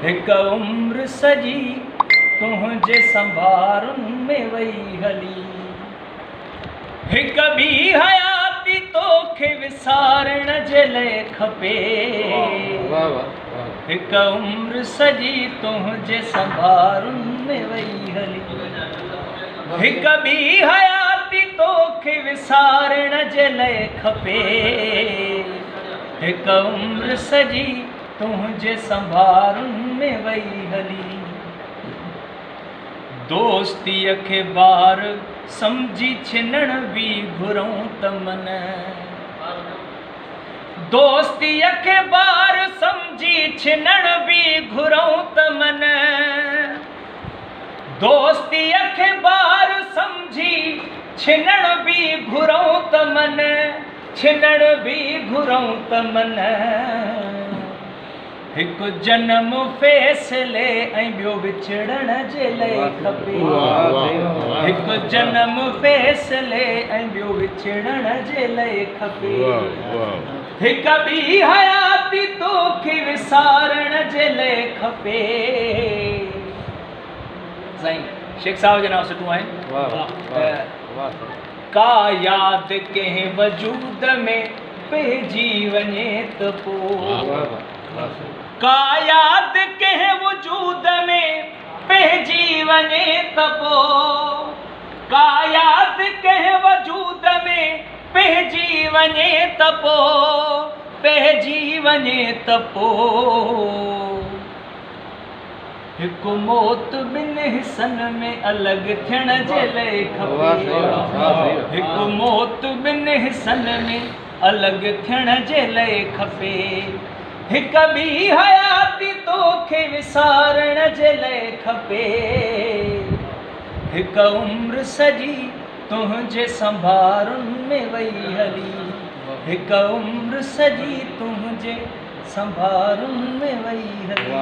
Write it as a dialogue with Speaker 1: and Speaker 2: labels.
Speaker 1: हिक उम्र सजी तुझे संभारुन में वही हली, हिक बी हयाती तोखे विसारण जे लाइ खपे। हिक उम्र सजी तुझे संभारुन में वही हली, हिक बी हयाती तोखे विसारण जे लाइ खपे। हिक उम्र सजी तुझे संभारुन में वही हली, दोस्तीअ खे बार समझी छिनण बि घुरूं त मन, दोस्तीअ खे बार समझी छिनण बि घुरूं त मन, दोस्तीअ खे बार समझी छिनण बि घुरूं त मन, छिनण बि घुरूं त मन। हिक जन्म फैसले ऐं ॿियो विछड़ण जे लाइ खपे। हिक जन्म फैसले ऐं ॿियो विछड़ण जे लाइ खपे। हिक ॿी हयाती तोखे विसारण जे लाइ खपे। साईं शेख साहब जो नाम सुठो आहे। का याद कंहिं वजूद में पइजी वञे त पोइ, का याद कंहिं वजूद में पइजी वञे त पोइ, का याद कंहिं वजूद में पइजी वञे त पोइ, पइजी वञे त पोइ। हिकु मौत ॿिनि हिस्सनि में अलॻि थियण जे लाइ खपे। हिकु मौत ॿिनि हिस्सनि में अलॻि थियण जे लाइ खपे। हिक ॿी हयाती तोखे विसारण जे लाइ खपे। हिक उम्र सजी तुझे संभारुन में वही हली, हिक उम्र सजी तुझे संभारुन में वही हली।